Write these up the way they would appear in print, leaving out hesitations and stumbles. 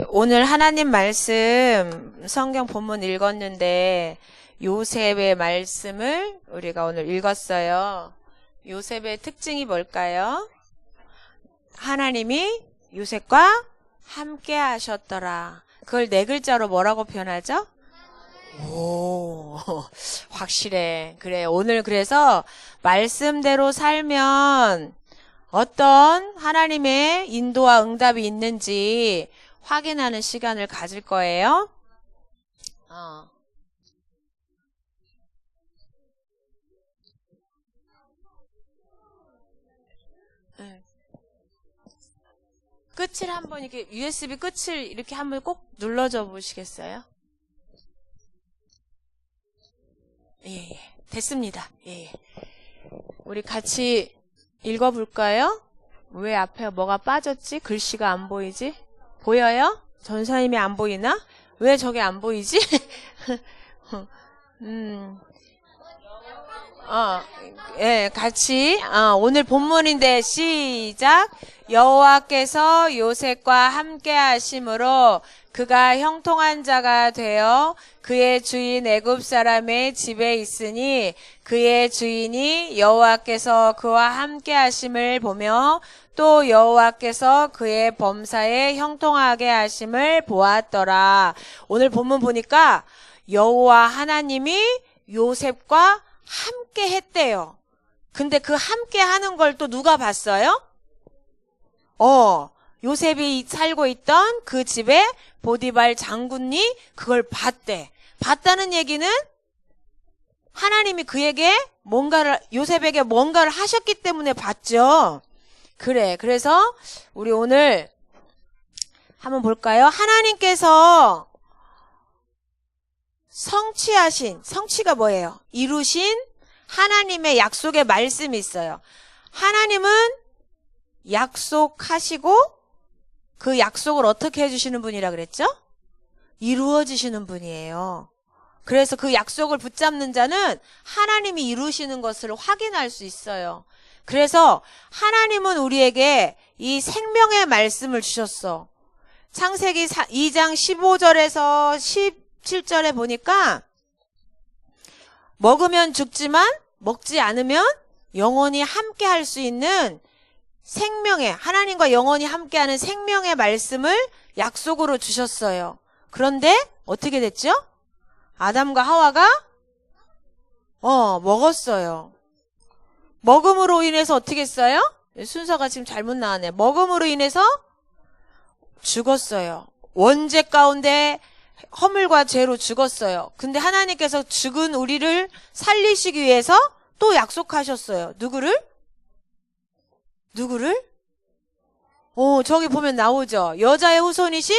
오늘 하나님 말씀 성경 본문 읽었는데 요셉의 말씀을 우리가 오늘 읽었어요. 요셉의 특징이 뭘까요? 하나님이 요셉과 함께 하셨더라. 그걸 네 글자로 뭐라고 표현하죠? 오, 확실해. 그래, 오늘 그래서 말씀대로 살면 어떤 하나님의 인도와 응답이 있는지 확인하는 시간을 가질 거예요. 끝을 한번 이렇게 USB 끝을 이렇게 한번 꼭 눌러줘 보시겠어요? 예. 됐습니다. 예. 우리 같이 읽어볼까요? 왜 앞에 뭐가 빠졌지? 글씨가 안 보이지? 보여요? 전사님이 안 보이나? 왜 저게 안 보이지? 예, 같이 오늘 본문인데 시작. 여호와께서 요셉과 함께 하심으로 그가 형통한 자가 되어 그의 주인 애굽 사람의 집에 있으니 그의 주인이 여호와께서 그와 함께 하심을 보며 또 여호와께서 그의 범사에 형통하게 하심을 보았더라. 오늘 본문 보니까 여호와 하나님이 요셉과 함께 했대요. 근데 그 함께 하는 걸 또 누가 봤어요? 요셉이 살고 있던 그 집에 보디발 장군이 그걸 봤대. 봤다는 얘기는 하나님이 요셉에게 뭔가를 하셨기 때문에 봤죠. 그래. 그래서 우리 오늘 한번 볼까요? 하나님께서 성취가 뭐예요? 이루신 하나님의 약속의 말씀이 있어요. 하나님은 약속하시고 그 약속을 어떻게 해주시는 분이라 그랬죠? 이루어지시는 분이에요. 그래서 그 약속을 붙잡는 자는 하나님이 이루시는 것을 확인할 수 있어요. 그래서 하나님은 우리에게 이 생명의 말씀을 주셨어. 창세기 2장 15절에서 17절에 보니까 먹으면 죽지만 먹지 않으면 영원히 함께 할 수 있는 하나님과 영원히 함께하는 생명의 말씀을 약속으로 주셨어요. 그런데 어떻게 됐죠? 아담과 하와가 먹었어요. 먹음으로 인해서 어떻게 했어요? 순서가 지금 잘못 나왔네. 먹음으로 인해서 죽었어요. 원죄 가운데 허물과 죄로 죽었어요. 근데 하나님께서 죽은 우리를 살리시기 위해서 또 약속하셨어요. 누구를? 저기 보면 나오죠. 여자의 후손이신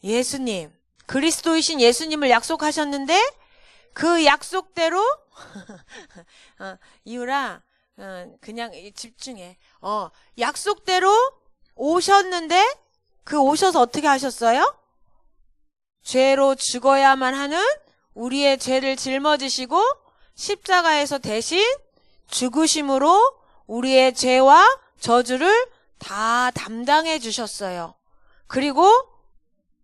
예수님, 그리스도이신 예수님을 약속하셨는데 그 약속대로 이유라 그냥 집중해. 약속대로 오셨는데 오셔서 어떻게 하셨어요? 죄로 죽어야만 하는 우리의 죄를 짊어지시고 십자가에서 대신 죽으심으로 우리의 죄와 저주를 다 담당해 주셨어요. 그리고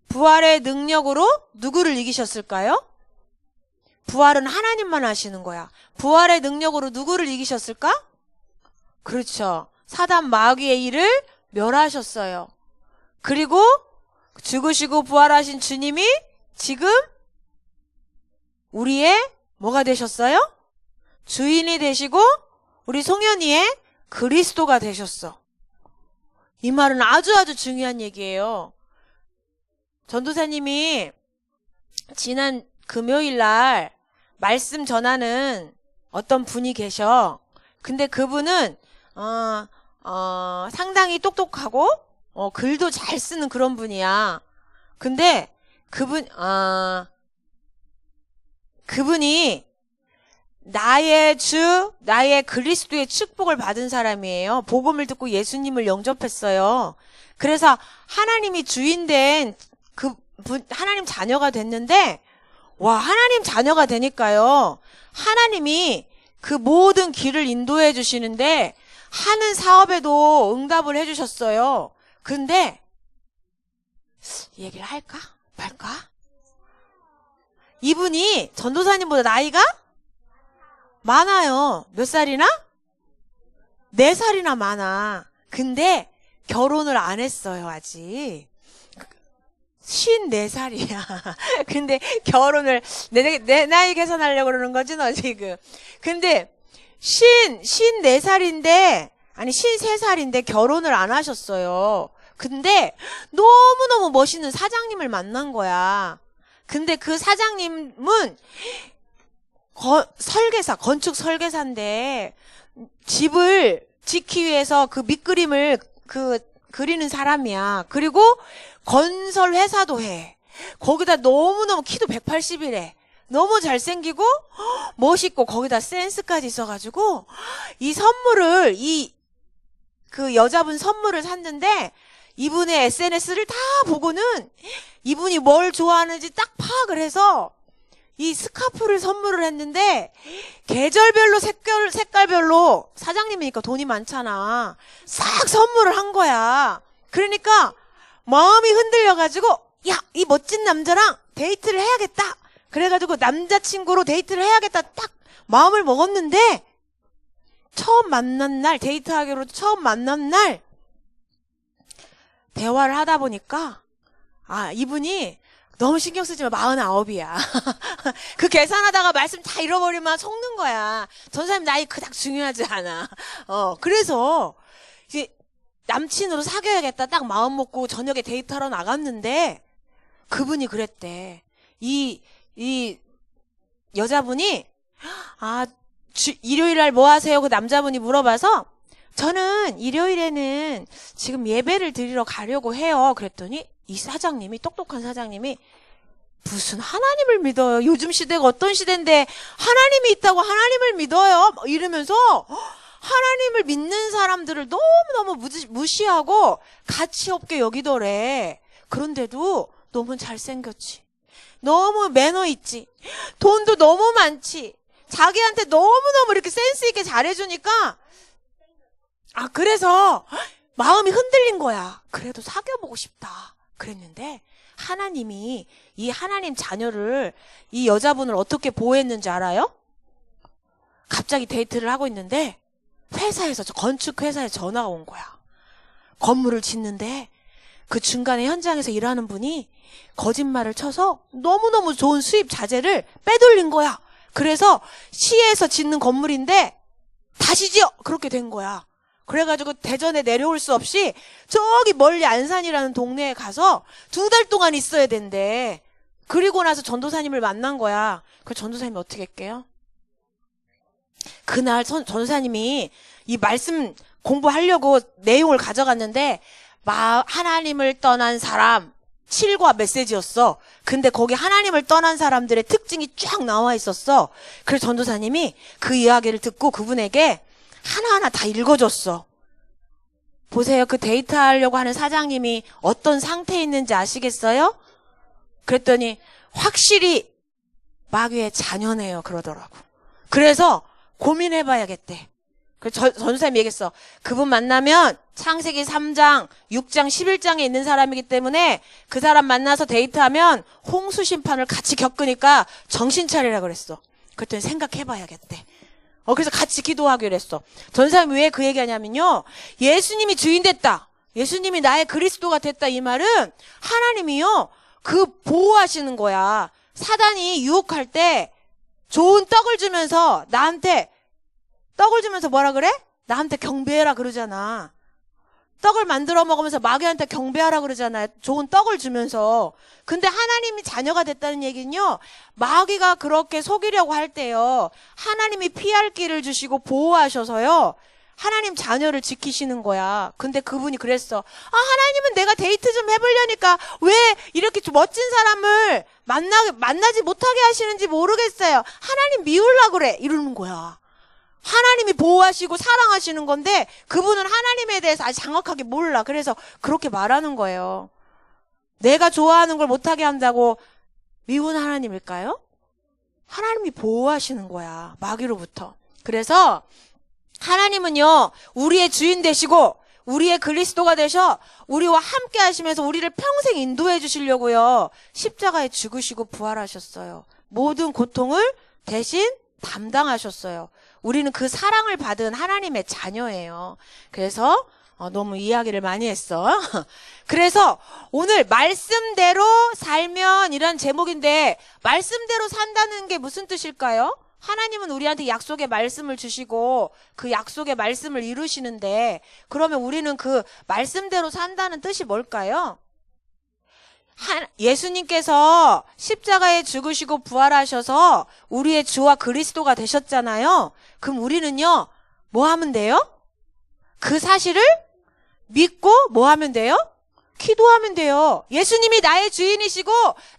부활의 능력으로 누구를 이기셨을까요? 부활은 하나님만 하시는 거야. 부활의 능력으로 누구를 이기셨을까? 그렇죠. 사단 마귀의 일을 멸하셨어요. 그리고 죽으시고 부활하신 주님이 지금 우리의 뭐가 되셨어요? 주인이 되시고 우리 송현이의 그리스도가 되셨어. 이 말은 아주 중요한 얘기예요. 전도사님이 지난 금요일 날 말씀 전하는 어떤 분이 계셔. 근데 그분은 상당히 똑똑하고 글도 잘 쓰는 그런 분이야. 근데 그분이 나의 그리스도의 축복을 받은 사람이에요. 복음을 듣고 예수님을 영접했어요. 그래서 하나님이 주인된 하나님 자녀가 됐는데, 하나님 자녀가 되니까요. 하나님이 그 모든 길을 인도해 주시는데, 하는 사업에도 응답을 해 주셨어요. 근데 이 얘기를 할까? 말까? 이분이 전도사님보다 나이가 많아요. 몇 살이나? 4살이나 많아. 근데 결혼을 안 했어요, 아직. 54살이야. 근데 결혼을, 내 나이 계산하려고 그러는 거지, 너 지금. 근데, 54살인데, 아니, 53살인데 결혼을 안 하셨어요. 근데, 너무너무 멋있는 사장님을 만난 거야. 근데 그 사장님은, 건축 설계사인데, 집을 짓기 위해서 그 밑그림을 그리는 사람이야. 그리고 건설 회사도 해. 거기다 너무너무 키도 180이래. 너무 잘생기고 멋있고 거기다 센스까지 있어가지고 이 선물을 그 여자분 선물을 샀는데 이분의 SNS를 다 보고는 이분이 뭘 좋아하는지 딱 파악을 해서 이 스카프를 선물을 했는데 계절별로 색깔별로 사장님이니까 돈이 많잖아. 싹 선물을 한 거야. 그러니까 마음이 흔들려가지고 야, 이 멋진 남자랑 데이트를 해야겠다. 그래가지고 남자친구로 데이트를 해야겠다 딱 마음을 먹었는데 처음 만난 날 데이트하기로 처음 만난 날 대화를 하다 보니까 이분이 너무 신경 쓰지 마. 49이야. 그 계산하다가 말씀 다 잃어버리면 속는 거야. 전사님 나이 그닥 중요하지 않아. 그래서 이제 남친으로 사귀어야겠다 딱 마음 먹고 저녁에 데이트하러 나갔는데 그분이 그랬대. 이 여자분이 일요일 날 뭐 하세요? 그 남자분이 물어봐서 저는 일요일에는 지금 예배를 드리러 가려고 해요. 그랬더니 이 사장님이 똑똑한 사장님이 무슨 하나님을 믿어요. 요즘 시대가 어떤 시대인데 하나님이 있다고 하나님을 믿어요. 이러면서 하나님을 믿는 사람들을 너무너무 무시하고 가치 없게 여기더래. 그런데도 너무 잘생겼지. 너무 매너 있지. 돈도 너무 많지. 자기한테 너무너무 이렇게 센스 있게 잘해주니까 그래서 마음이 흔들린 거야. 그래도 사귀어보고 싶다. 그랬는데 하나님이 이 하나님 자녀를 이 여자분을 어떻게 보호했는지 알아요? 갑자기 데이트를 하고 있는데 건축 회사에서 전화가 온 거야. 건물을 짓는데 그 중간에 현장에서 일하는 분이 거짓말을 쳐서 너무너무 좋은 수입 자재를 빼돌린 거야. 그래서 시에서 짓는 건물인데 다시 지어! 그렇게 된 거야. 그래가지고 대전에 내려올 수 없이 저기 멀리 안산이라는 동네에 가서 2달 동안 있어야 된대. 그리고 나서 전도사님을 만난 거야. 그 전도사님이 어떻게 했게요? 그날 전도사님이 이 말씀 공부하려고 내용을 가져갔는데 하나님을 떠난 사람 7과 메시지였어. 근데 거기 하나님을 떠난 사람들의 특징이 쫙 나와 있었어. 그래서 전도사님이 그 이야기를 듣고 그분에게 하나하나 다 읽어줬어. 보세요. 그 데이트하려고 하는 사장님이 어떤 상태에 있는지 아시겠어요? 그랬더니 확실히 마귀의 자녀네요. 그러더라고. 그래서 고민해봐야겠대. 그래서 전도사님이 얘기했어. 그분 만나면 창세기 3장, 6장, 11장에 있는 사람이기 때문에 그 사람 만나서 데이트하면 홍수 심판을 같이 겪으니까 정신 차리라 그랬어. 그랬더니 생각해봐야겠대. 그래서 같이 기도하기로 했어. 전사님이 왜 그 얘기하냐면요. 예수님이 주인 됐다. 예수님이 나의 그리스도가 됐다. 이 말은 하나님이요. 그 보호하시는 거야. 사단이 유혹할 때 좋은 떡을 주면서 나한테 떡을 주면서 뭐라 그래? 나한테 경배해라 그러잖아. 떡을 만들어 먹으면서 마귀한테 경배하라 그러잖아요. 좋은 떡을 주면서. 근데 하나님이 자녀가 됐다는 얘기는요. 마귀가 그렇게 속이려고 할 때요. 하나님이 피할 길을 주시고 보호하셔서요. 하나님 자녀를 지키시는 거야. 근데 그분이 그랬어. 하나님은 내가 데이트 좀 해보려니까 왜 이렇게 좀 멋진 사람을 만나지 못하게 하시는지 모르겠어요. 하나님 미우려고 그래. 이러는 거야. 하나님이 보호하시고 사랑하시는 건데 그분은 하나님에 대해서 아직 정확하게 몰라. 그래서 그렇게 말하는 거예요. 내가 좋아하는 걸 못하게 한다고 미운 하나님일까요? 하나님이 보호하시는 거야. 마귀로부터. 그래서 하나님은요. 우리의 주인 되시고 우리의 그리스도가 되셔 우리와 함께 하시면서 우리를 평생 인도해 주시려고요. 십자가에 죽으시고 부활하셨어요. 모든 고통을 대신 담당하셨어요. 우리는 그 사랑을 받은 하나님의 자녀예요. 그래서 너무 이야기를 많이 했어. 그래서 오늘 말씀대로 살면 이란 제목인데 말씀대로 산다는 게 무슨 뜻일까요? 하나님은 우리한테 약속의 말씀을 주시고 그 약속의 말씀을 이루시는데 그러면 우리는 그 말씀대로 산다는 뜻이 뭘까요? 예수님께서 십자가에 죽으시고 부활하셔서 우리의 주와 그리스도가 되셨잖아요. 그럼 우리는요, 뭐 하면 돼요? 그 사실을 믿고 뭐 하면 돼요? 기도하면 돼요. 예수님이 나의 주인이시고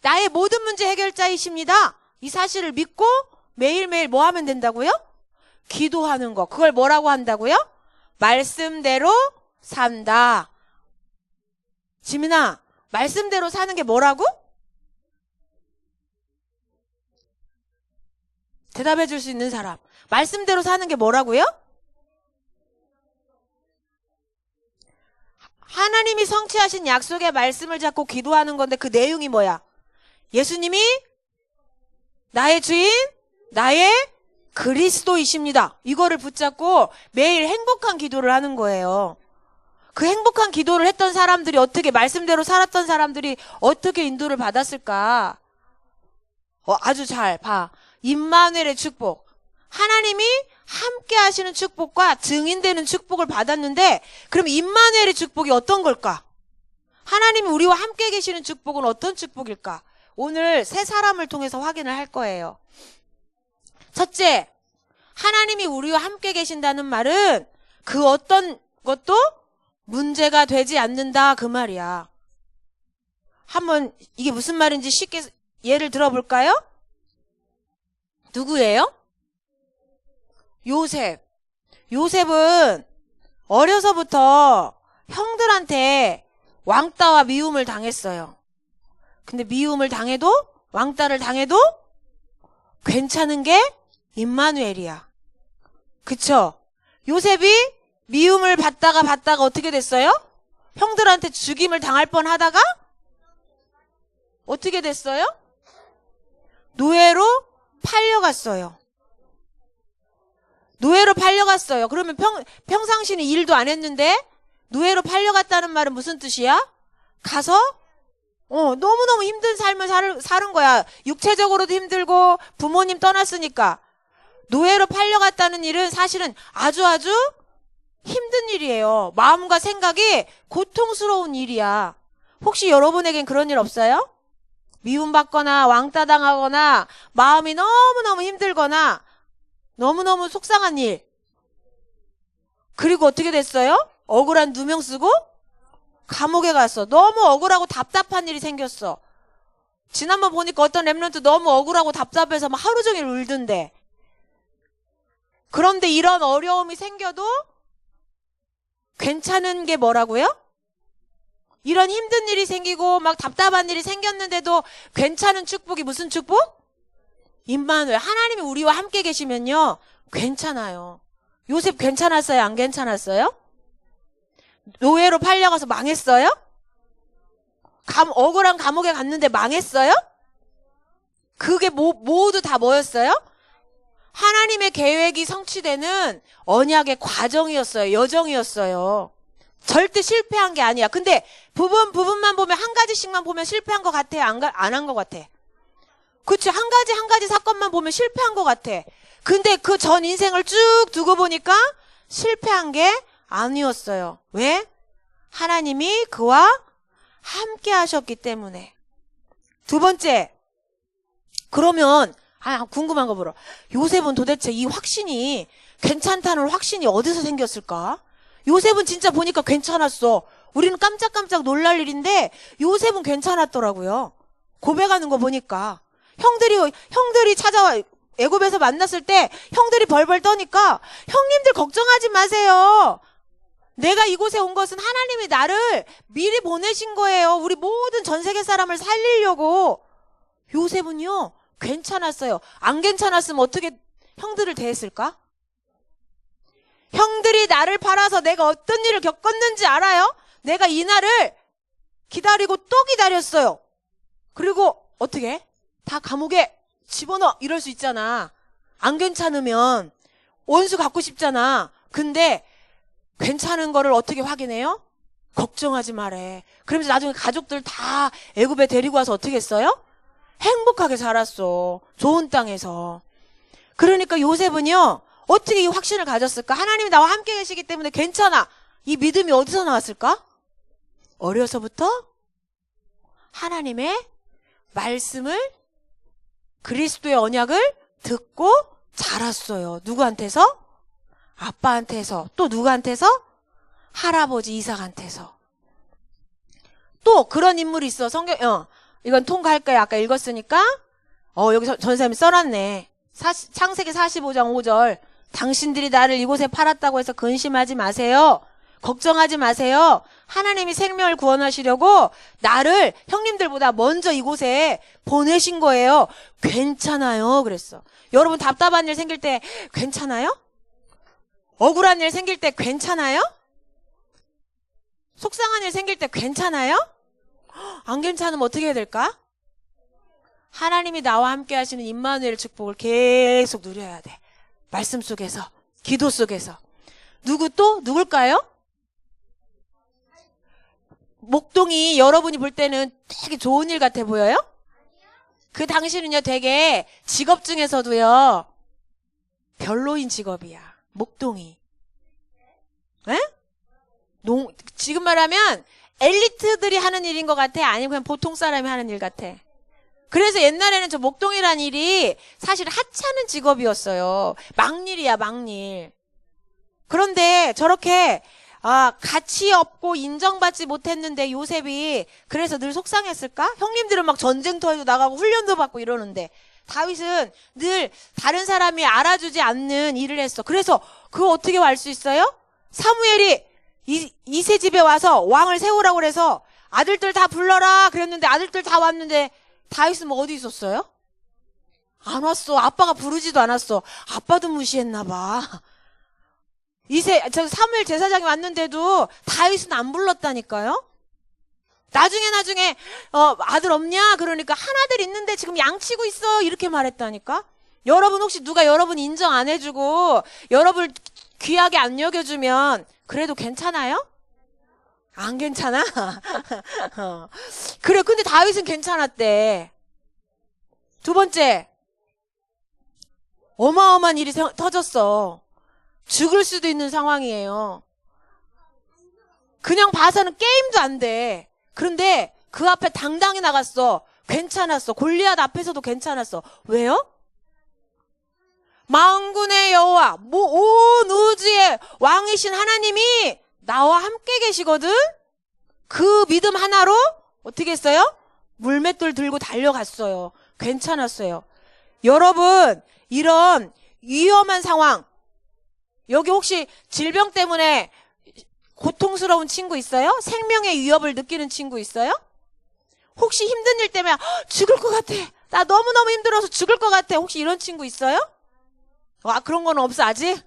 나의 모든 문제 해결자이십니다. 이 사실을 믿고 매일매일 뭐 하면 된다고요? 기도하는 거. 그걸 뭐라고 한다고요? 말씀대로 산다. 지민아, 말씀대로 사는 게 뭐라고? 대답해 줄 수 있는 사람. 말씀대로 사는 게 뭐라고요? 하나님이 성취하신 약속의 말씀을 잡고 기도하는 건데 그 내용이 뭐야? 예수님이 나의 주인, 나의 그리스도이십니다. 이거를 붙잡고 매일 행복한 기도를 하는 거예요. 그 행복한 기도를 했던 사람들이 어떻게 말씀대로 살았던 사람들이 어떻게 인도를 받았을까? 아주 잘 봐. 임마누엘의 축복. 하나님이 함께 하시는 축복과 증인되는 축복을 받았는데 그럼 임마누엘의 축복이 어떤 걸까? 하나님이 우리와 함께 계시는 축복은 어떤 축복일까? 오늘 세 사람을 통해서 확인을 할 거예요. 첫째, 하나님이 우리와 함께 계신다는 말은 그 어떤 것도 문제가 되지 않는다 그 말이야. 한번 이게 무슨 말인지 쉽게 예를 들어볼까요? 누구예요? 요셉. 요셉은 어려서부터 형들한테 왕따와 미움을 당했어요. 근데 미움을 당해도 왕따를 당해도 괜찮은 게 임마누엘이야. 그쵸? 요셉이 미움을 받다가 어떻게 됐어요? 형들한테 죽임을 당할 뻔하다가 어떻게 됐어요? 노예로 팔려갔어요. 노예로 팔려갔어요. 그러면 평상시는 일도 안 했는데 노예로 팔려갔다는 말은 무슨 뜻이야? 가서 너무너무 힘든 삶을 사는 거야. 육체적으로도 힘들고 부모님 떠났으니까. 노예로 팔려갔다는 일은 사실은 아주 힘든 일이에요. 마음과 생각이 고통스러운 일이야. 혹시 여러분에겐 그런 일 없어요? 미움받거나 왕따당하거나 마음이 너무너무 힘들거나 너무너무 속상한 일. 그리고 어떻게 됐어요? 억울한 누명 쓰고 감옥에 갔어. 너무 억울하고 답답한 일이 생겼어. 지난번 보니까 어떤 랩런트 너무 억울하고 답답해서 막 하루 종일 울던데. 그런데 이런 어려움이 생겨도 괜찮은 게 뭐라고요? 이런 힘든 일이 생기고 막 답답한 일이 생겼는데도 괜찮은 축복이 무슨 축복? 임마누엘. 하나님이 우리와 함께 계시면요 괜찮아요. 요셉 괜찮았어요? 안 괜찮았어요? 노예로 팔려가서 망했어요? 억울한 감옥에 갔는데 망했어요? 그게 모두 다 뭐였어요? 하나님의 계획이 성취되는 언약의 과정이었어요. 여정이었어요. 절대 실패한 게 아니야. 근데 부분만 보면 한 가지씩만 보면 실패한 것 같아? 안 한 것 같아? 그치? 한 가지 사건만 보면 실패한 것 같아. 근데 그 전 인생을 쭉 두고 보니까 실패한 게 아니었어요. 왜? 하나님이 그와 함께 하셨기 때문에. 두 번째, 그러면 궁금한 거 물어. 요셉은 도대체 이 확신이 괜찮다는 확신이 어디서 생겼을까? 요셉은 진짜 보니까 괜찮았어. 우리는 깜짝깜짝 놀랄 일인데 요셉은 괜찮았더라고요. 고백하는 거 보니까. 형들이 찾아와 애굽에서 만났을 때 형들이 벌벌 떠니까 형님들 걱정하지 마세요. 내가 이곳에 온 것은 하나님이 나를 미리 보내신 거예요. 우리 모든 전 세계 사람을 살리려고. 요셉은요 괜찮았어요. 안 괜찮았으면 어떻게 형들을 대했을까? 형들이 나를 팔아서 내가 어떤 일을 겪었는지 알아요? 내가 이 날을 기다리고 또 기다렸어요. 그리고 어떻게? 다 감옥에 집어넣어. 이럴 수 있잖아. 안 괜찮으면 원수 갖고 싶잖아. 근데 괜찮은 거를 어떻게 확인해요? 걱정하지 말해. 그러면서 나중에 가족들 다 애굽에 데리고 와서 어떻게 했어요? 행복하게 살았어. 좋은 땅에서. 그러니까 요셉은요, 어떻게 이 확신을 가졌을까? 하나님이 나와 함께 계시기 때문에 괜찮아. 이 믿음이 어디서 나왔을까? 어려서부터 하나님의 말씀을, 그리스도의 언약을 듣고 자랐어요. 누구한테서? 아빠한테서. 또 누구한테서? 할아버지 이삭한테서. 또 그런 인물이 있어. 이건 통과할까요? 아까 읽었으니까. 여기 전사님이 써놨네. 창세기 45장 5절. 당신들이 나를 이곳에 팔았다고 해서 근심하지 마세요. 걱정하지 마세요. 하나님이 생명을 구원하시려고 나를 형님들보다 먼저 이곳에 보내신 거예요. 괜찮아요. 그랬어. 여러분 답답한 일 생길 때 괜찮아요? 억울한 일 생길 때 괜찮아요? 속상한 일 생길 때 괜찮아요? 안 괜찮으면 어떻게 해야 될까? 하나님이 나와 함께 하시는 임마누엘 축복을 계속 누려야 돼. 말씀 속에서, 기도 속에서. 누굴까요? 목동이 여러분이 볼 때는 되게 좋은 일 같아 보여요? 그 당시는요, 되게 직업 중에서도요, 별로인 직업이야. 목동이. 에? 지금 말하면 엘리트들이 하는 일인 것 같아? 아니면 그냥 보통 사람이 하는 일 같아? 그래서 옛날에는 저 목동이란 일이 사실 하찮은 직업이었어요. 막일이야, 막일. 그런데 저렇게 가치 없고 인정받지 못했는데 요셉이 그래서 늘 속상했을까? 형님들은 막 전쟁터에도 나가고 훈련도 받고 이러는데 다윗은 늘 다른 사람이 알아주지 않는 일을 했어. 그래서 그거 어떻게 알 수 있어요? 사무엘이 이세 집에 와서 왕을 세우라고 그래서 아들들 다 불러라 그랬는데 아들들 다 왔는데 다윗은 뭐 어디 있었어요? 안 왔어. 아빠가 부르지도 않았어. 아빠도 무시했나 봐. 사무엘 제사장이 왔는데도 다윗은 안 불렀다니까요. 나중에 아들 없냐? 그러니까 하나들 있는데 지금 양치고 있어. 이렇게 말했다니까. 여러분 혹시 누가 여러분 인정 안 해주고 여러분 귀하게 안 여겨주면 그래도 괜찮아요? 안 괜찮아? 그래, 근데 다윗은 괜찮았대. 두 번째, 어마어마한 일이 터졌어. 죽을 수도 있는 상황이에요. 그냥 봐서는 게임도 안 돼. 그런데 그 앞에 당당히 나갔어. 괜찮았어. 골리앗 앞에서도 괜찮았어. 왜요? 만군의 여호와, 온 우주의 왕이신 하나님이 나와 함께 계시거든? 그 믿음 하나로 어떻게 했어요? 물맷돌 들고 달려갔어요. 괜찮았어요. 여러분, 이런 위험한 상황, 여기 혹시 질병 때문에 고통스러운 친구 있어요? 생명의 위협을 느끼는 친구 있어요? 혹시 힘든 일 때문에 죽을 것 같아. 나 너무너무 힘들어서 죽을 것 같아. 혹시 이런 친구 있어요? 그런 건 없어, 아직?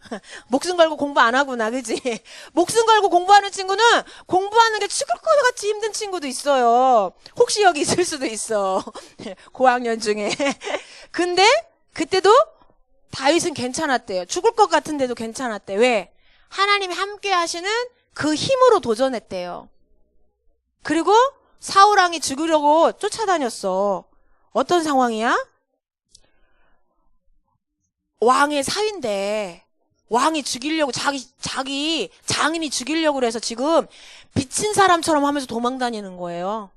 목숨 걸고 공부 안 하구나, 그지? 목숨 걸고 공부하는 친구는 공부하는 게 죽을 것 같이 힘든 친구도 있어요. 혹시 여기 있을 수도 있어. 고학년 중에. 근데, 그때도 다윗은 괜찮았대요. 죽을 것 같은데도 괜찮았대. 왜? 하나님이 함께 하시는 그 힘으로 도전했대요. 그리고 사울왕이 죽으려고 쫓아다녔어. 어떤 상황이야? 왕의 사위인데 왕이 죽이려고 자기 장인이 죽이려고 그래서 지금 미친 사람처럼 하면서 도망다니는 거예요.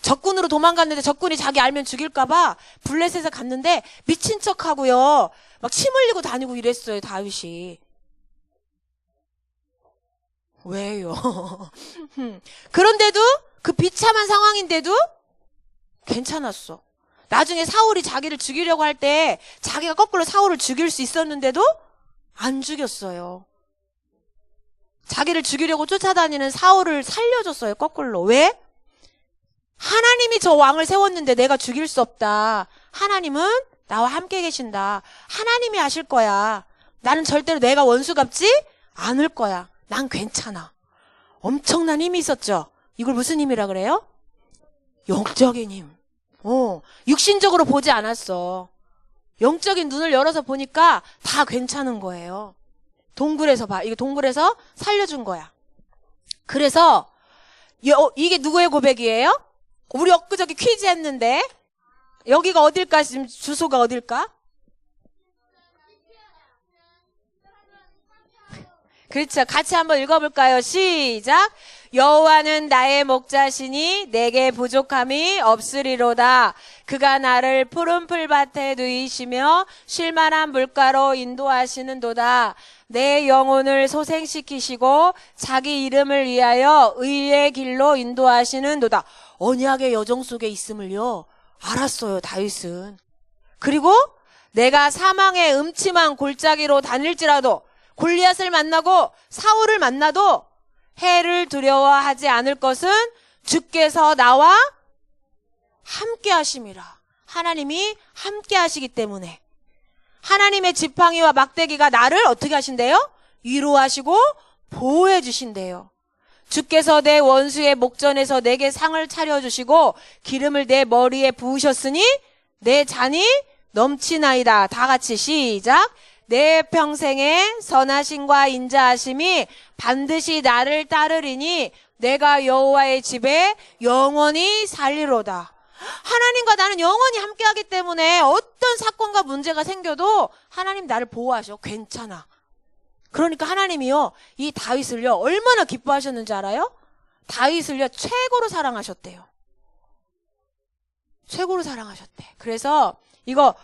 적군으로 도망갔는데 적군이 자기 알면 죽일까봐 블레셋에 갔는데 미친 척하고요. 막 침 흘리고 다니고 이랬어요, 다윗이. 왜요? 그런데도 그 비참한 상황인데도 괜찮았어. 나중에 사울이 자기를 죽이려고 할 때 자기가 거꾸로 사울을 죽일 수 있었는데도 안 죽였어요. 자기를 죽이려고 쫓아다니는 사울을 살려줬어요, 거꾸로. 왜? 하나님이 저 왕을 세웠는데 내가 죽일 수 없다. 하나님은 나와 함께 계신다. 하나님이 하실 거야. 나는 절대로 내가 원수 갚지 안 울 거야. 난 괜찮아. 엄청난 힘이 있었죠. 이걸 무슨 힘이라 그래요? 영적인 힘. 육신적으로 보지 않았어. 영적인 눈을 열어서 보니까 다 괜찮은 거예요. 동굴에서 봐. 이거 동굴에서 살려준 거야. 그래서 이게 누구의 고백이에요? 우리 엊그저께 퀴즈 했는데 여기가 어딜까? 지금 주소가 어딜까? 그렇죠. 같이 한번 읽어볼까요? 시작. 여호와는 나의 목자시니 내게 부족함이 없으리로다. 그가 나를 푸른 풀밭에 누이시며 쉴만한 물가로 인도하시는도다. 내 영혼을 소생시키시고 자기 이름을 위하여 의의 길로 인도하시는도다. 언약의 여정 속에 있음을요 알았어요, 다윗은. 그리고 내가 사망의 음침한 골짜기로 다닐지라도, 골리앗을 만나고 사울을 만나도 해를 두려워하지 않을 것은 주께서 나와 함께 하심이라. 하나님이 함께 하시기 때문에 하나님의 지팡이와 막대기가 나를 어떻게 하신대요? 위로하시고 보호해 주신대요. 주께서 내 원수의 목전에서 내게 상을 차려주시고 기름을 내 머리에 부으셨으니 내 잔이 넘치나이다. 다 같이 시작. 내 평생에 선하심과 인자하심이 반드시 나를 따르리니 내가 여호와의 집에 영원히 살리로다. 하나님과 나는 영원히 함께하기 때문에 어떤 사건과 문제가 생겨도 하나님 나를 보호하셔. 괜찮아. 그러니까 하나님이요 이 다윗을요 얼마나 기뻐하셨는지 알아요? 다윗을요 최고로 사랑하셨대요. 최고로 사랑하셨대. 그래서 이거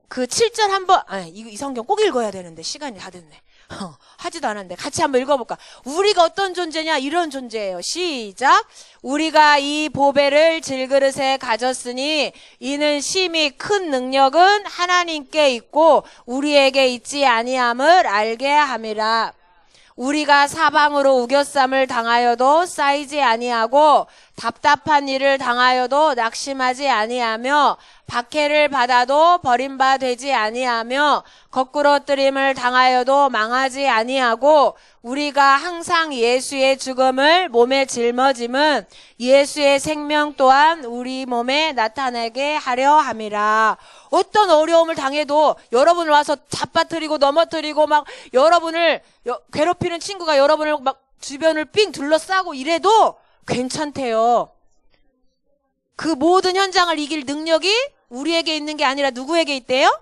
그 7절 한번 이 성경 꼭 읽어야 되는데 시간이 다 됐네. 하지도 않았는데 같이 한번 읽어볼까? 우리가 어떤 존재냐? 이런 존재예요. 시작. 우리가 이 보배를 질그릇에 가졌으니 이는 심히 큰 능력은 하나님께 있고 우리에게 있지 아니함을 알게 함이라. 우리가 사방으로 우겨쌈을 당하여도 쌓이지 아니하고 답답한 일을 당하여도 낙심하지 아니하며 박해를 받아도 버림받지 아니하며 거꾸러뜨림을 당하여도 망하지 아니하고 우리가 항상 예수의 죽음을 몸에 짊어짐은 예수의 생명 또한 우리 몸에 나타나게 하려 함이라. 어떤 어려움을 당해도 여러분을 와서 잡아뜨리고 넘어뜨리고 막 여러분을 괴롭히는 친구가 여러분을 막 주변을 삥 둘러싸고 이래도 괜찮대요. 그 모든 현장을 이길 능력이 우리에게 있는 게 아니라 누구에게 있대요?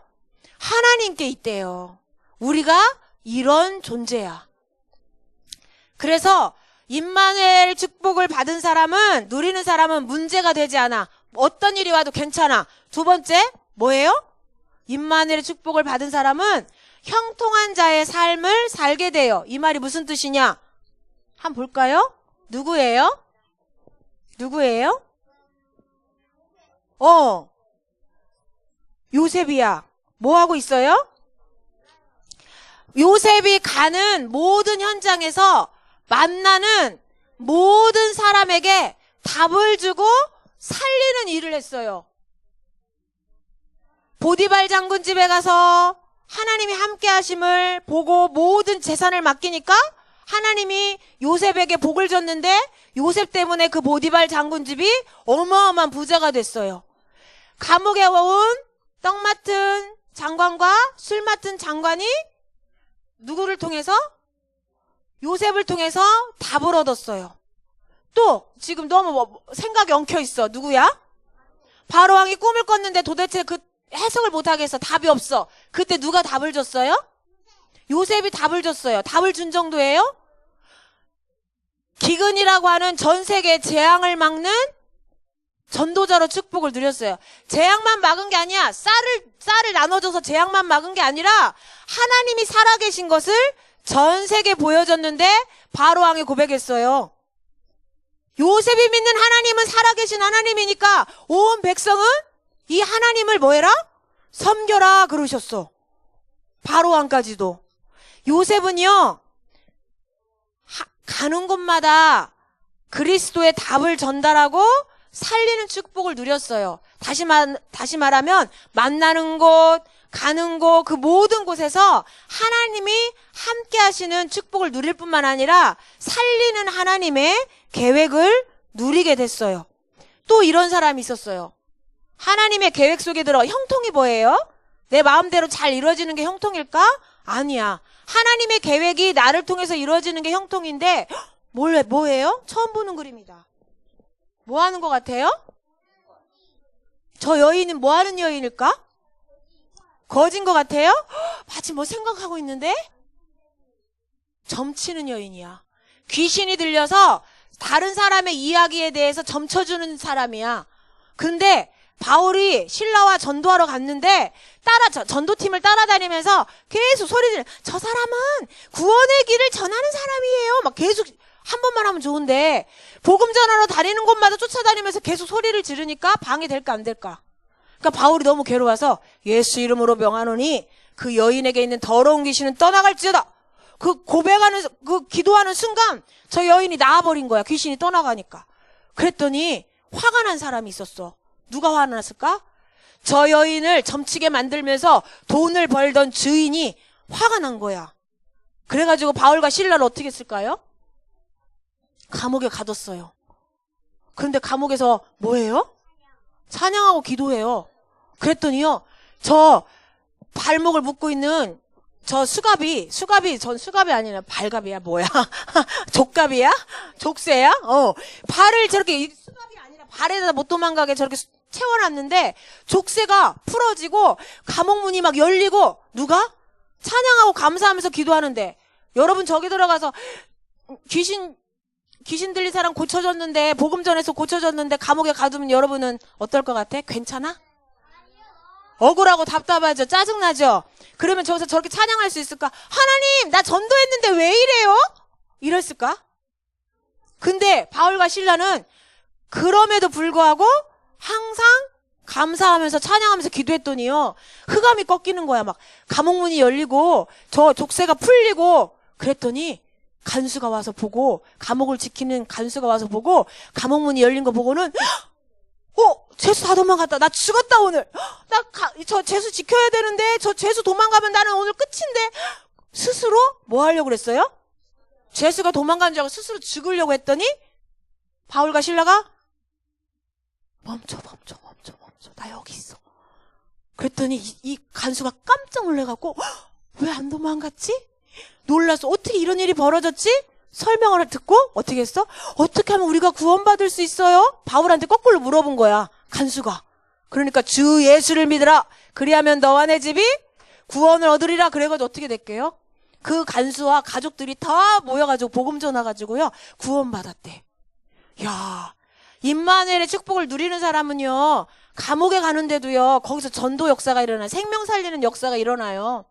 하나님께 있대요. 우리가 이런 존재야. 그래서 임마누엘 축복을 받은 사람은, 누리는 사람은 문제가 되지 않아. 어떤 일이 와도 괜찮아. 두 번째 뭐예요? 임마누엘의 축복을 받은 사람은 형통한 자의 삶을 살게 돼요. 이 말이 무슨 뜻이냐? 한번 볼까요? 누구예요? 누구예요? 요셉이야. 뭐 하고 있어요? 요셉이 가는 모든 현장에서 만나는 모든 사람에게 답을 주고 살리는 일을 했어요. 보디발 장군 집에 가서 하나님이 함께 하심을 보고 모든 재산을 맡기니까 하나님이 요셉에게 복을 줬는데 요셉 때문에 그 보디발 장군 집이 어마어마한 부자가 됐어요. 감옥에 온 떡 맡은 장관과 술 맡은 장관이 누구를 통해서? 요셉을 통해서 답을 얻었어요. 또 지금 너무 생각이 엉켜 있어. 누구야? 바로왕이 꿈을 꿨는데 도대체 그 해석을 못하겠어. 답이 없어. 그때 누가 답을 줬어요? 요셉이 답을 줬어요. 답을 준 정도예요? 기근이라고 하는 전 세계 재앙을 막는 전도자로 축복을 누렸어요. 재앙만 막은 게 아니야. 쌀을 나눠줘서 재앙만 막은 게 아니라 하나님이 살아계신 것을 전 세계에 보여줬는데 바로왕이 고백했어요. 요셉이 믿는 하나님은 살아계신 하나님이니까 온 백성은 이 하나님을 뭐해라? 섬겨라 그러셨어. 바로왕까지도. 요셉은요 가는 곳마다 그리스도의 답을 전달하고 살리는 축복을 누렸어요. 다시 말하면 만나는 곳, 가는 곳, 그 모든 곳에서 하나님이 함께 하시는 축복을 누릴 뿐만 아니라 살리는 하나님의 계획을 누리게 됐어요. 또 이런 사람이 있었어요. 하나님의 계획 속에 들어. 형통이 뭐예요? 내 마음대로 잘 이루어지는 게 형통일까? 아니야. 하나님의 계획이 나를 통해서 이루어지는 게 형통인데 뭐예요? 처음 보는 그림이다. 뭐 하는 것 같아요? 저 여인은 뭐 하는 여인일까? 거진 것 같아요? 마치 뭐 생각하고 있는데? 점치는 여인이야. 귀신이 들려서 다른 사람의 이야기에 대해서 점쳐주는 사람이야. 근데 바울이 신라와 전도하러 갔는데 전도팀을 따라다니면서 계속 소리 지르. 저 사람은 구원의 길을 전하는 사람이에요. 막 계속 한 번만 하면 좋은데 복음 전하러 다니는 곳마다 쫓아다니면서 계속 소리를 지르니까 방해 될까 안 될까? 그러니까 바울이 너무 괴로워서 예수 이름으로 명하노니 그 여인에게 있는 더러운 귀신은 떠나갈지어다. 그 고백하는 그 기도하는 순간 저 여인이 나와버린 거야. 귀신이 떠나가니까. 그랬더니 화가 난 사람이 있었어. 누가 화가 났을까? 저 여인을 점치게 만들면서 돈을 벌던 주인이 화가 난 거야. 그래가지고 바울과 실라를 어떻게 했을까요? 감옥에 가뒀어요. 그런데 감옥에서 뭐해요? 찬양하고 기도해요. 그랬더니요, 저 발목을 묶고 있는 저 수갑이 아니라 발갑이야, 뭐야? 족갑이야? 족쇄야? 발을 저렇게, 수갑이 아니라 발에다 못 도망가게 저렇게 채워놨는데, 족쇄가 풀어지고, 감옥문이 막 열리고, 누가? 찬양하고 감사하면서 기도하는데, 여러분 저기 들어가서, 귀신 들린 사람 고쳐졌는데, 복음 전에서 고쳐졌는데, 감옥에 가두면 여러분은 어떨 것 같아? 괜찮아? 억울하고 답답하죠? 짜증나죠? 그러면 저기서 저렇게 찬양할 수 있을까? 하나님, 나 전도했는데 왜 이래요? 이랬을까? 근데 바울과 실라는 그럼에도 불구하고 항상 감사하면서 찬양하면서 기도했더니요, 흑암이 꺾이는 거야. 막 감옥문이 열리고 저 족쇄가 풀리고 그랬더니 간수가 와서 보고, 감옥을 지키는 간수가 와서 보고 감옥문이 열린 거 보고는 죄수 다 도망갔다. 나 죽었다 오늘. 저 죄수 지켜야 되는데 저 죄수 도망가면 나는 오늘 끝인데. 스스로 뭐 하려고 그랬어요? 죄수가 도망간 줄 알고 스스로 죽으려고 했더니 바울과 실라가 멈춰. 나 여기 있어. 그랬더니 이 간수가 깜짝 놀래갖고 왜 안 도망갔지? 놀라서 어떻게 이런 일이 벌어졌지? 설명을 듣고 어떻게 했어? 어떻게 하면 우리가 구원받을 수 있어요? 바울한테 거꾸로 물어본 거야, 간수가. 그러니까 주 예수를 믿으라. 그리하면 너와 내 집이 구원을 얻으리라. 그래가지고 어떻게 됐게요? 그 간수와 가족들이 다 모여가지고 복음 전화가지고요, 구원받았대. 야, 임마누엘의 축복을 누리는 사람은요, 감옥에 가는데도요, 거기서 전도 역사가 일어나요. 생명 살리는 역사가 일어나요.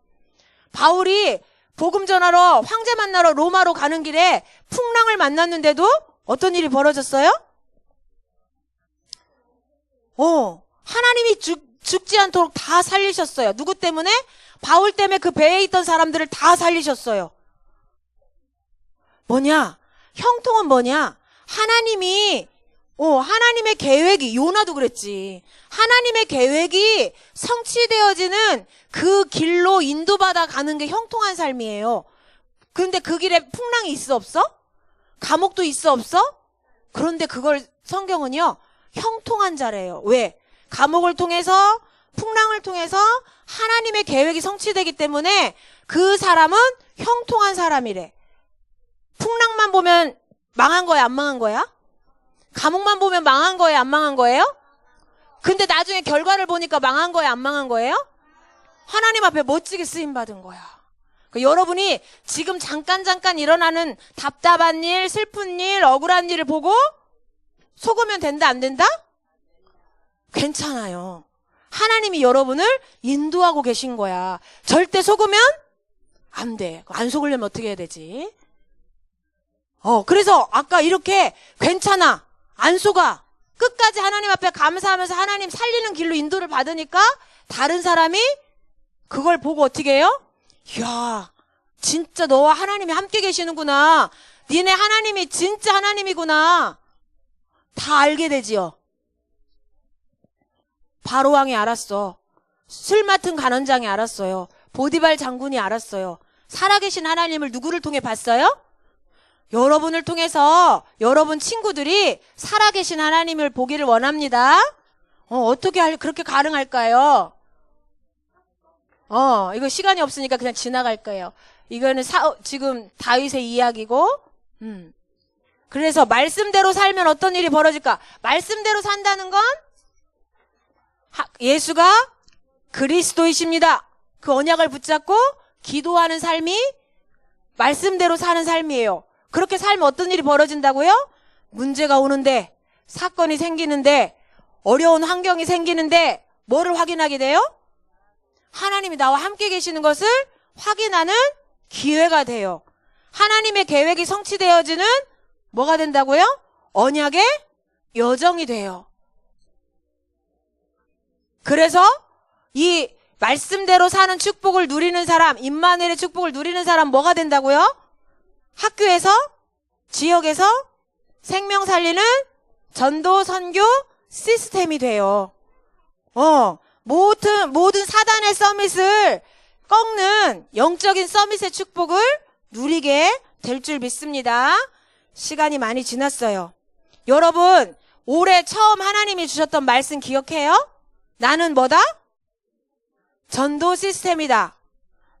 바울이 복음 전하러, 황제 만나러 로마로 가는 길에 풍랑을 만났는데도 어떤 일이 벌어졌어요? 하나님이 죽지 않도록 다 살리셨어요. 누구 때문에? 바울 때문에 그 배에 있던 사람들을 다 살리셨어요. 뭐냐? 형통은 뭐냐? 하나님의 계획이, 요나도 그랬지. 하나님의 계획이 성취되어지는 그 길로 인도받아 가는 게 형통한 삶이에요. 그런데 그 길에 풍랑이 있어 없어? 감옥도 있어 없어? 그런데 그걸 성경은요, 형통한 자래요. 왜? 감옥을 통해서, 풍랑을 통해서 하나님의 계획이 성취되기 때문에 그 사람은 형통한 사람이래. 풍랑만 보면 망한 거야, 안 망한 거야? 감옥만 보면 망한 거예요, 안 망한 거예요? 근데 나중에 결과를 보니까 망한 거예요, 안 망한 거예요? 하나님 앞에 멋지게 쓰임받은 거야. 그러니까 여러분이 지금 잠깐 일어나는 답답한 일, 슬픈 일, 억울한 일을 보고 속으면 된다, 안 된다? 괜찮아요. 하나님이 여러분을 인도하고 계신 거야. 절대 속으면 안 돼. 안 속으려면 어떻게 해야 되지? 그래서 아까 이렇게 괜찮아, 안 속아, 끝까지 하나님 앞에 감사하면서 하나님 살리는 길로 인도를 받으니까 다른 사람이 그걸 보고 어떻게 해요? 이야, 진짜 너와 하나님이 함께 계시는구나. 니네 하나님이 진짜 하나님이구나. 다 알게 되지요. 바로왕이 알았어. 술 맡은 간원장이 알았어요. 보디발 장군이 알았어요. 살아계신 하나님을 누구를 통해 봤어요? 여러분을 통해서 여러분 친구들이 살아계신 하나님을 보기를 원합니다. 어떻게 그렇게 가능할까요? 이거 시간이 없으니까 그냥 지나갈 거예요. 이거는 지금 다윗의 이야기고, 그래서 말씀대로 살면 어떤 일이 벌어질까? 말씀대로 산다는 건 예수가 그리스도이십니다. 그 언약을 붙잡고 기도하는 삶이 말씀대로 사는 삶이에요. 그렇게 살면 어떤 일이 벌어진다고요? 문제가 오는데, 사건이 생기는데, 어려운 환경이 생기는데 뭐를 확인하게 돼요? 하나님이 나와 함께 계시는 것을 확인하는 기회가 돼요. 하나님의 계획이 성취되어지는 뭐가 된다고요? 언약의 여정이 돼요. 그래서 이 말씀대로 사는 축복을 누리는 사람, 임마누엘의 축복을 누리는 사람 뭐가 된다고요? 학교에서, 지역에서 생명 살리는 전도 선교 시스템이 돼요. 모든 사단의 서밋을 꺾는 영적인 서밋의 축복을 누리게 될 줄 믿습니다. 시간이 많이 지났어요. 여러분, 올해 처음 하나님이 주셨던 말씀 기억해요? 나는 뭐다? 전도 시스템이다.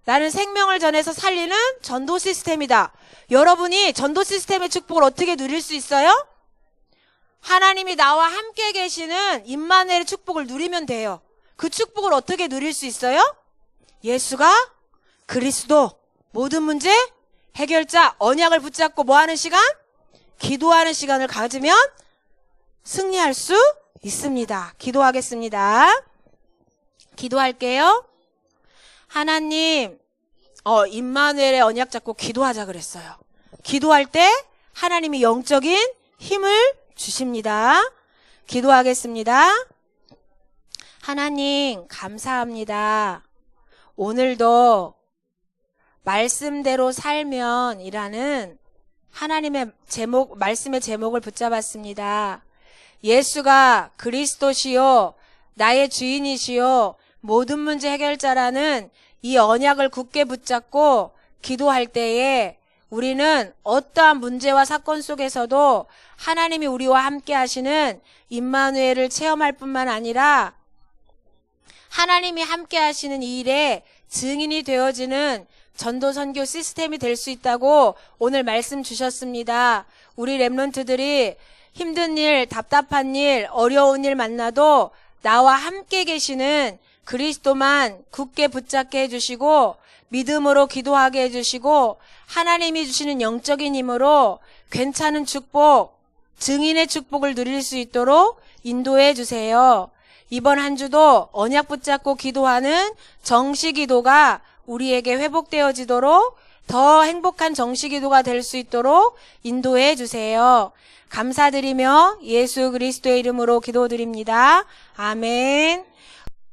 나는 생명을 전해서 살리는 전도 시스템이다. 여러분이 전도 시스템의 축복을 어떻게 누릴 수 있어요? 하나님이 나와 함께 계시는 임마누엘의 축복을 누리면 돼요. 그 축복을 어떻게 누릴 수 있어요? 예수가 그리스도, 모든 문제 해결자, 언약을 붙잡고 뭐하는 시간? 기도하는 시간을 가지면 승리할 수 있습니다. 기도하겠습니다. 기도할게요. 하나님, 임마누엘의 언약 잡고 기도하자 그랬어요. 기도할 때 하나님이 영적인 힘을 주십니다. 기도하겠습니다. 하나님, 감사합니다. 오늘도 말씀대로 살면이라는 하나님의 말씀의 제목을 붙잡았습니다. 예수가 그리스도시요, 나의 주인이시요, 모든 문제 해결자라는 이 언약을 굳게 붙잡고 기도할 때에 우리는 어떠한 문제와 사건 속에서도 하나님이 우리와 함께 하시는 임마누엘을 체험할 뿐만 아니라 하나님이 함께 하시는 이 일에 증인이 되어지는 전도 선교 시스템이 될 수 있다고 오늘 말씀 주셨습니다. 우리 렘넌트들이 힘든 일, 답답한 일, 어려운 일 만나도 나와 함께 계시는 그리스도만 굳게 붙잡게 해주시고 믿음으로 기도하게 해주시고 하나님이 주시는 영적인 힘으로 괜찮은 축복, 증인의 축복을 누릴 수 있도록 인도해 주세요. 이번 한 주도 언약 붙잡고 기도하는 정시기도가 우리에게 회복되어지도록 더 행복한 정시기도가 될 수 있도록 인도해 주세요. 감사드리며 예수 그리스도의 이름으로 기도드립니다. 아멘.